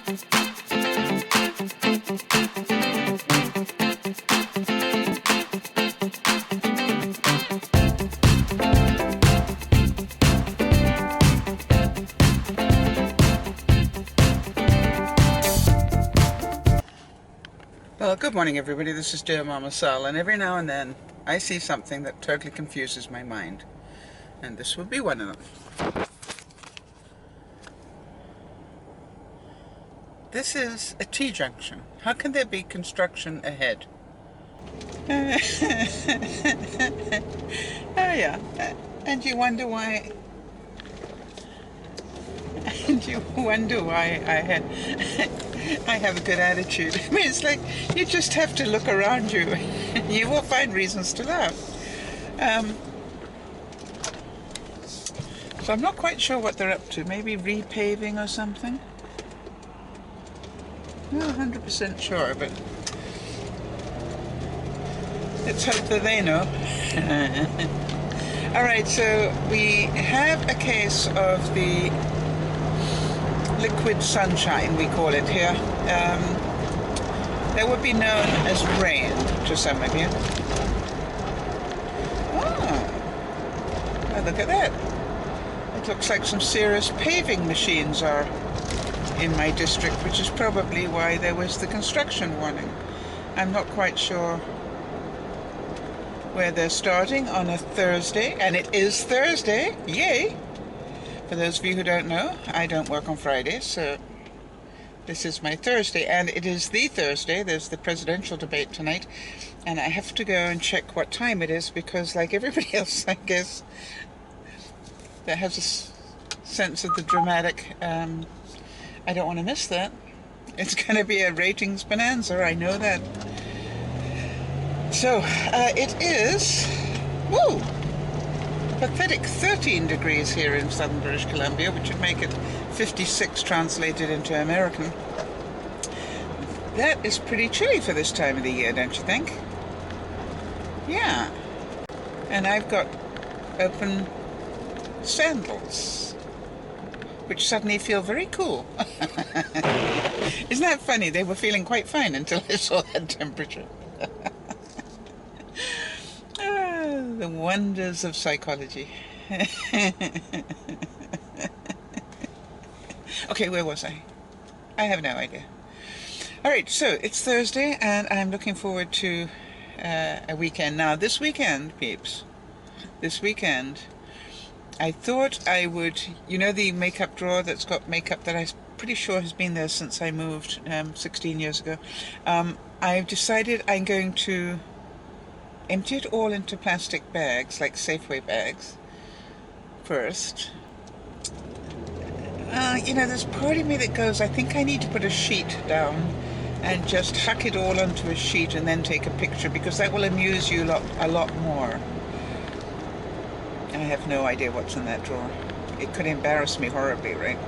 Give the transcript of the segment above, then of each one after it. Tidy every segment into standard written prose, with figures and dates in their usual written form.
Well, good morning everybody, this is DearMamaSal, and every now and then I see something that totally confuses my mind, and this will be one of them. This is a T-junction. How can there be construction ahead? Oh yeah, and you wonder why... And you wonder why I have a good attitude. I mean, it's like you just have to look around you. You will find reasons to laugh. So I'm not quite sure what they're up to. Maybe repaving or something? Not 100% sure, but let's hope that they know. Alright, so we have a case of the liquid sunshine, we call it here. That would be known as rain to some of you. Oh, look at that. It looks like some serious paving machines are in my district, which is probably why there was the construction warning. I'm not quite sure where they're starting on a Thursday, and it is Thursday, yay! For those of you who don't know, I don't work on Fridays, so this is my Thursday, and it is the Thursday. There's the presidential debate tonight, and I have to go and check what time it is, because like everybody else, I guess, that has a sense of the dramatic, I don't want to miss that. It's going to be a ratings bonanza, I know that. So, it is, woo! Pathetic 13 degrees here in southern British Columbia, which would make it 56 translated into American. That is pretty chilly for this time of the year, don't you think? Yeah. And I've got open sandals, which suddenly feel very cool. Isn't that funny? They were feeling quite fine until I saw that temperature. The wonders of psychology. Okay, where was I? I have no idea. Alright, so it's Thursday, and I'm looking forward to a weekend. Now, this weekend, peeps, this weekend, I thought I would, you know the makeup drawer that's got makeup that I'm pretty sure has been there since I moved 16 years ago. I've decided I'm going to empty it all into plastic bags, like Safeway bags, first. You know, there's part of me that goes, I think I need to put a sheet down and just huck it all onto a sheet and then take a picture, because that will amuse you a lot more. I have no idea what's in that drawer. It could embarrass me horribly, right?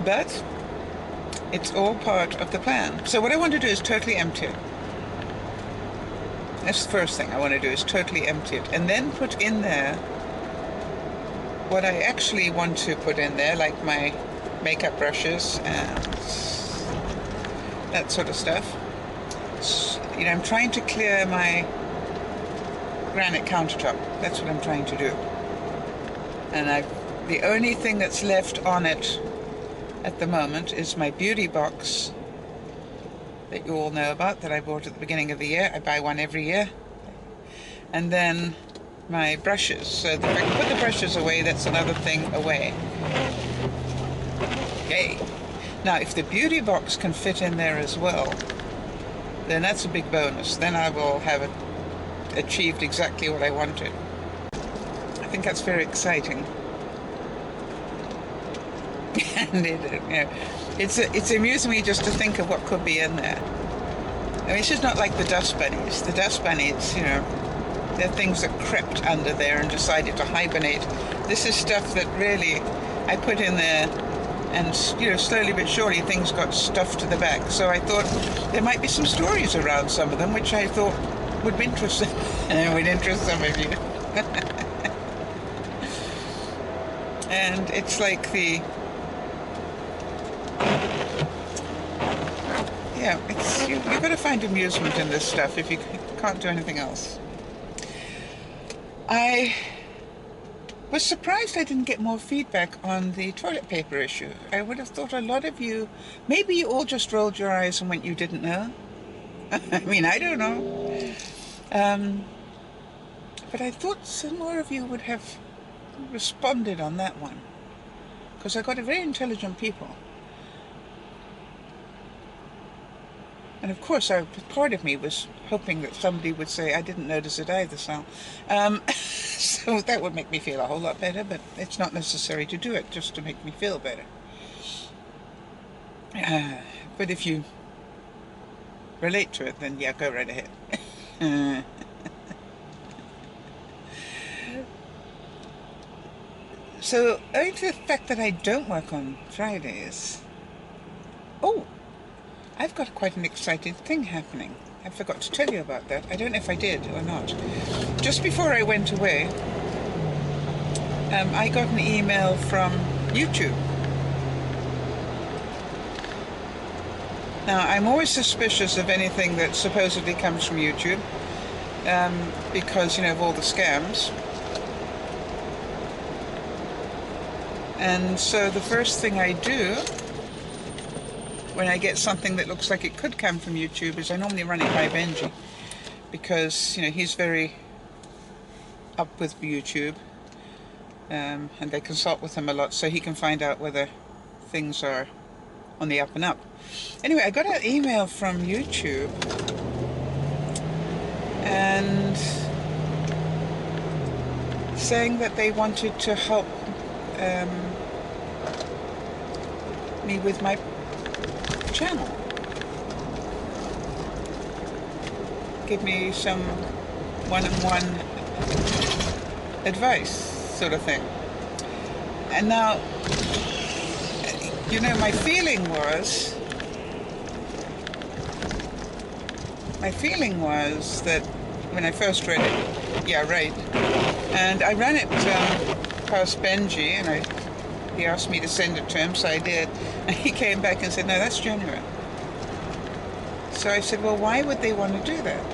But it's all part of the plan. So what I want to do is totally empty it. That's the first thing I want to do, is totally empty it. And then put in there what I actually want to put in there, like my makeup brushes and that sort of stuff. You know, I'm trying to clear my granite countertop. That's what I'm trying to do. And the only thing that's left on it at the moment is my beauty box that you all know about, that I bought at the beginning of the year. I buy one every year. And then my brushes. So if I can put the brushes away, that's another thing away. Yay! Now, if the beauty box can fit in there as well, then that's a big bonus. Then I will have achieved exactly what I wanted. I think that's very exciting. And it's amusing me just to think of what could be in there. I mean, it's just not like the dust bunnies. The dust bunnies, you know, they're things that crept under there and decided to hibernate. This is stuff that really I put in there, and you know, slowly but surely things got stuffed to the back. So I thought there might be some stories around some of them, which I thought would be interesting, would interest some of you. And it's like the, yeah, it's, you've got to find amusement in this stuff if you can't do anything else. I was surprised I didn't get more feedback on the toilet paper issue. I would have thought a lot of you, maybe you all just rolled your eyes and went, you didn't know. I mean, I don't know. But I thought some more of you would have responded on that one, because I got a very intelligent people. And of course, part of me was hoping that somebody would say, I didn't notice it either, Sal. So that would make me feel a whole lot better, but it's not necessary to do it just to make me feel better. But if you relate to it, then yeah, go right ahead. So, owing to the fact that I don't work on Fridays, oh, I've got quite an exciting thing happening. I forgot to tell you about that. I don't know if I did or not. Just before I went away, I got an email from YouTube. Now, I'm always suspicious of anything that supposedly comes from YouTube, because, you know, of all the scams. And so the first thing I do when I get something that looks like it could come from YouTube is I normally run it by Benji, because, you know, he's very up with YouTube, and they consult with him a lot, so he can find out whether things are on the up and up. Anyway, I got an email from YouTube, and saying that they wanted to help me with my channel. Give me some one-on-one advice, sort of thing. And now, you know, my feeling was that when I first read it, yeah, right, and I ran it past Benji, and he asked me to send it to him, so I did, and he came back and said, no, that's genuine. So I said, well, why would they want to do that?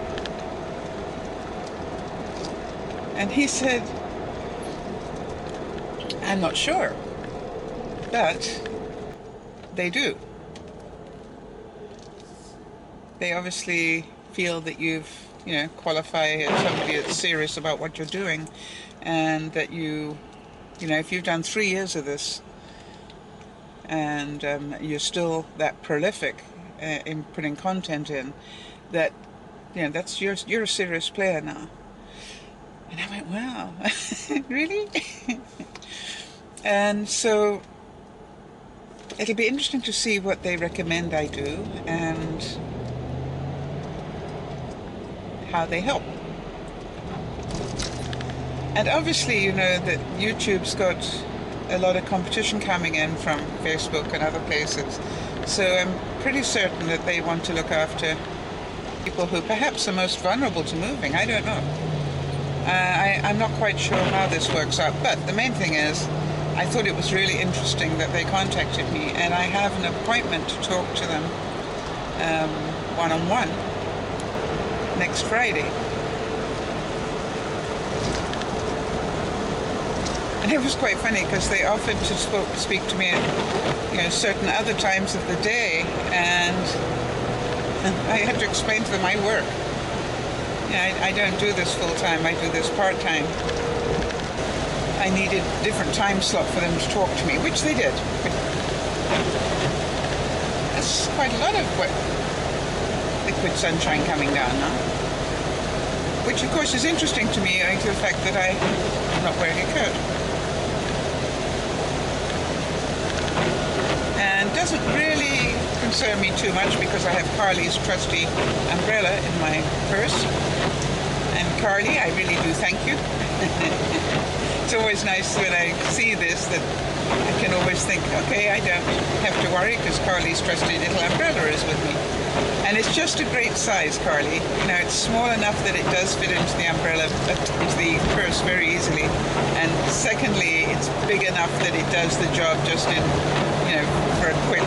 And he said, I'm not sure, but they do. They obviously feel that you've, you know, qualify as somebody that's serious about what you're doing, and that you know, if you've done 3 years of this, and you're still that prolific in putting content in, that, you know, that's you're a serious player now. And I went, wow, really? And so it'll be interesting to see what they recommend I do and how they help. And obviously, you know, that YouTube's got a lot of competition coming in from Facebook and other places. So I'm pretty certain that they want to look after people who perhaps are most vulnerable to moving. I don't know. I'm not quite sure how this works out. But the main thing is, I thought it was really interesting that they contacted me, and I have an appointment to talk to them one-on-one next Friday. And it was quite funny because they offered to speak to me at, you know, certain other times of the day, and I had to explain to them I work. You know, I don't do this full-time, I do this part-time. I needed a different time slot for them to talk to me, which they did. That's quite a lot of liquid sunshine coming down now. Which of course is interesting to me, owing to the fact that I'm not wearing a coat. And doesn't really concern me too much because I have Carly's trusty umbrella in my purse. And Carly, I really do thank you. It's always nice when I see this that I can always think, okay, I don't have to worry because Carly's trusty little umbrella is with me. And it's just a great size, Carly. You know, it's small enough that it does fit into the umbrella, into the purse very easily. And secondly, it's big enough that it does the job just in, for a quick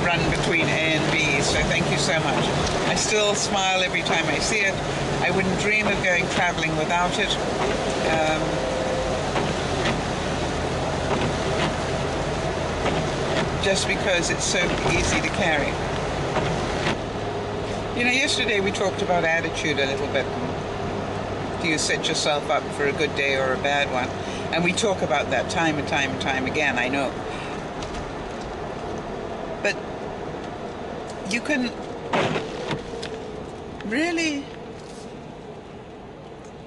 run between A and B. So thank you so much. I still smile every time I see it. I wouldn't dream of going traveling without it. Just because it's so easy to carry. Yesterday we talked about attitude a little bit. Do you set yourself up for a good day or a bad one? And we talk about that time and time and time again, I know. But you can really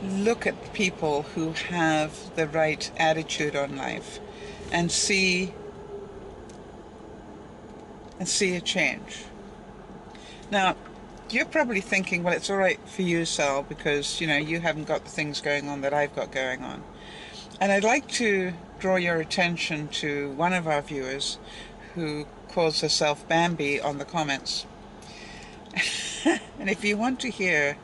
look at people who have the right attitude on life and see a change. Now, you're probably thinking, well, it's all right for you, Sal, because, you haven't got the things going on that I've got going on. And I'd like to draw your attention to one of our viewers who calls herself Bambi on the comments. And if you want to hear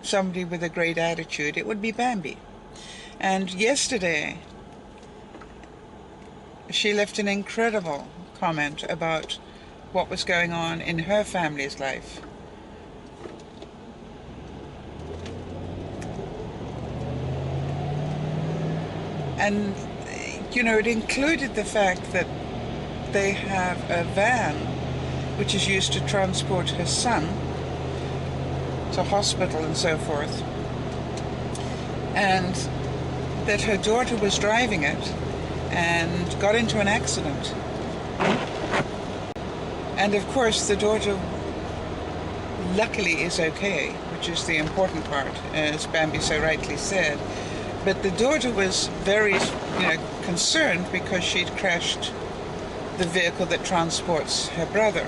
somebody with a great attitude, it would be Bambi. And yesterday, she left an incredible comment about what was going on in her family's life. And, it included the fact that they have a van which is used to transport her son to hospital and so forth, and that her daughter was driving it and got into an accident. And of course the daughter luckily is okay, which is the important part, as Bambi so rightly said. But the daughter was very concerned because she'd crashed the vehicle that transports her brother.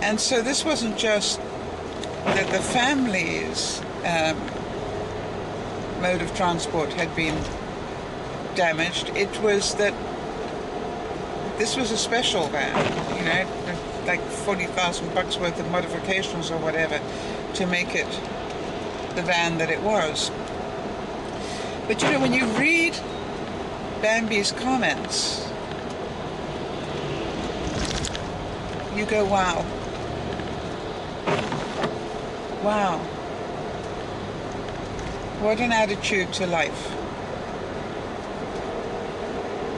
And so this wasn't just that the family's mode of transport had been damaged, it was that this was a special van, like $40,000 worth of modifications or whatever to make it the van that it was. But when you read Bambi's comments, you go, wow. Wow. What an attitude to life.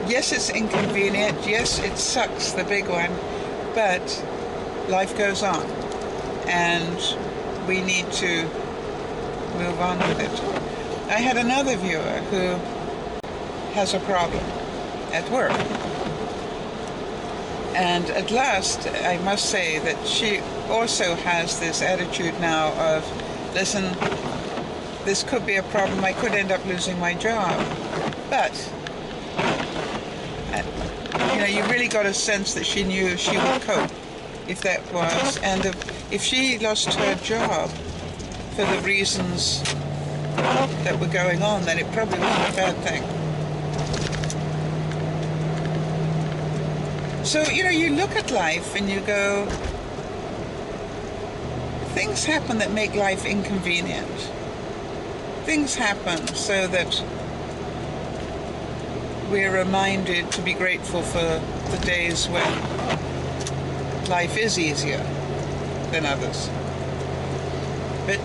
Yes, it's inconvenient. Yes, it sucks, the big one. But life goes on. And we need to move on with it. I had another viewer who has a problem at work. And at last, I must say that she also has this attitude now of, listen, this could be a problem. I could end up losing my job. But you really got a sense that she knew she would cope if that was. And if she lost her job for the reasons that were going on, then it probably wasn't a bad thing. So, you look at life and you go, things happen that make life inconvenient. Things happen so that we're reminded to be grateful for the days when life is easier than others. But,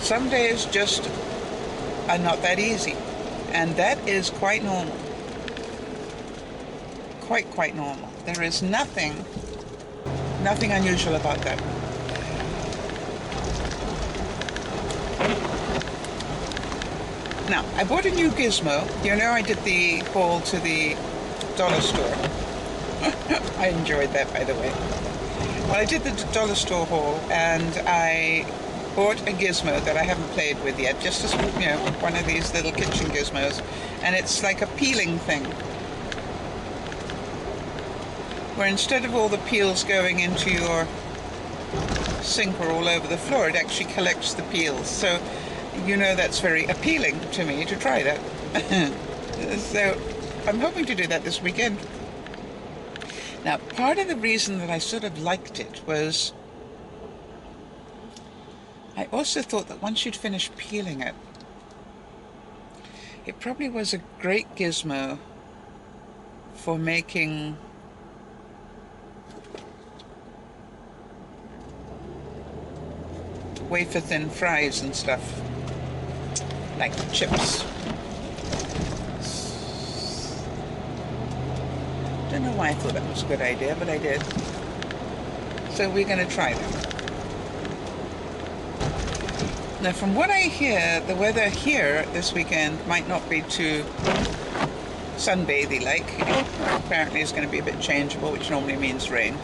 some days just are not that easy. And that is quite normal. Quite normal. There is nothing unusual about that. Now, I bought a new gizmo. I did the haul to the dollar store. I enjoyed that, by the way. Well, I did the dollar store haul, and I bought a gizmo that I haven't played with yet, just as, one of these little kitchen gizmos. And it's like a peeling thing, where instead of all the peels going into your sink or all over the floor, it actually collects the peels. So, that's very appealing to me to try that. So, I'm hoping to do that this weekend. Now, part of the reason that I sort of liked it was I also thought that once you'd finished peeling it, it probably was a great gizmo for making wafer-thin fries and stuff, like chips. Don't know why I thought that was a good idea, but I did. So we're going to try them. Now, from what I hear, the weather here this weekend might not be too sunbathy-like. Apparently it's going to be a bit changeable, which normally means rain.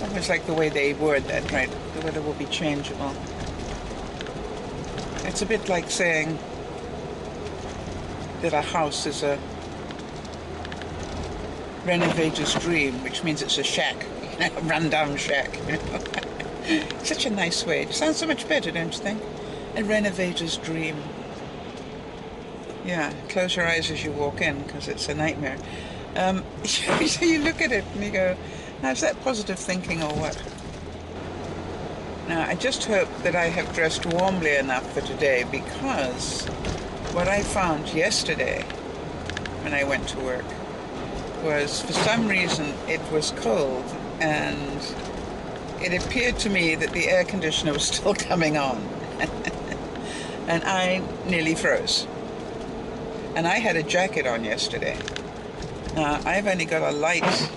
Almost like the way they word that, right? The weather will be changeable. It's a bit like saying that a house is a renovator's dream, which means it's a shack, a rundown shack. Such a nice way. It sounds so much better, don't you think? A renovator's dream. Yeah, close your eyes as you walk in, because it's a nightmare. So you look at it and you go, now is that positive thinking or what? Now, I just hope that I have dressed warmly enough for today, because what I found yesterday when I went to work was, for some reason, it was cold, and it appeared to me that the air conditioner was still coming on. And I nearly froze. And I had a jacket on yesterday. Now, I've only got a light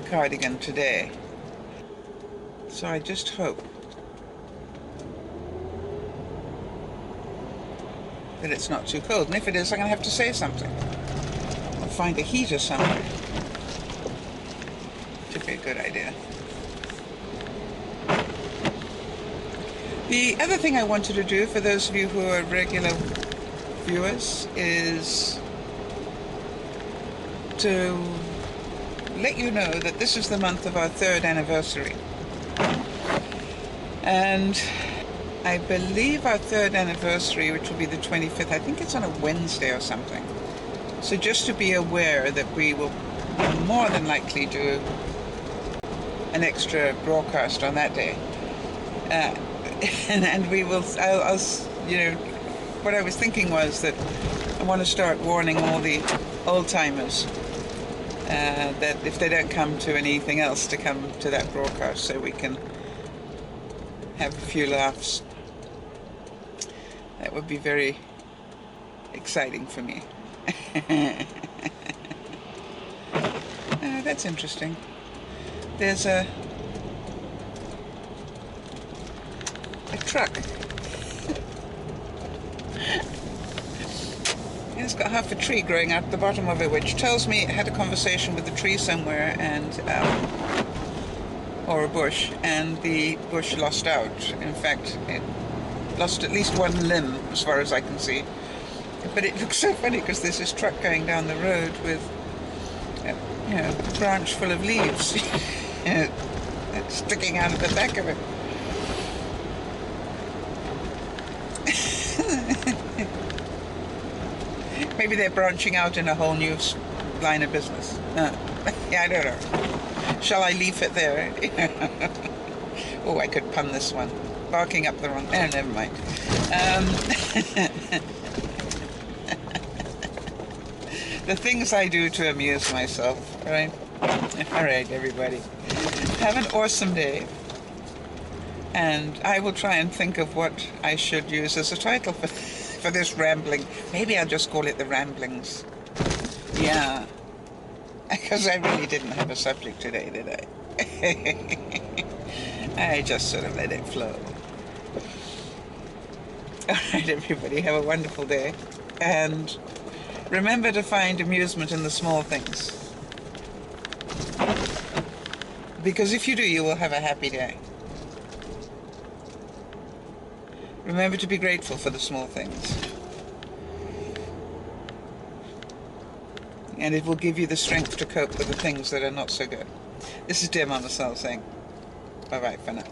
cardigan today. So I just hope that it's not too cold. And if it is, I'm going to have to say something. I'll find a heater somewhere. Should be a good idea. The other thing I wanted to do, for those of you who are regular viewers, is to let you know that this is the month of our 3rd anniversary. And I believe our 3rd anniversary, which will be the 25th, I think it's on a Wednesday or something. So just to be aware that we will more than likely do an extra broadcast on that day. And we will, I'll, you know, what I was thinking was that I want to start warning all the old-timers that if they don't come to anything else, to come to that broadcast, so we can have a few laughs. That would be very exciting for me. That's interesting. There's a truck. It's got half a tree growing out the bottom of it, which tells me it had a conversation with the tree somewhere, and or a bush, and the bush lost out. In fact, it lost at least one limb, as far as I can see. But it looks so funny because there's this truck going down the road with, you know, a branch full of leaves sticking out of the back of it. Maybe they're branching out in a whole new line of business. Yeah, I don't know. Shall I leave it there? Oh, I could pun this one. Barking up the wrong... Oh, never mind. The things I do to amuse myself, right? All right, everybody. Have an awesome day. And I will try and think of what I should use as a title for this rambling. Maybe I'll just call it The Ramblings. Yeah. Because I really didn't have a subject today, did I? I just sort of let it flow. All right, everybody, have a wonderful day. And remember to find amusement in the small things. Because if you do, you will have a happy day. Remember to be grateful for the small things. And it will give you the strength to cope with the things that are not so good. This is DearMamaSal saying, Bye-bye for now.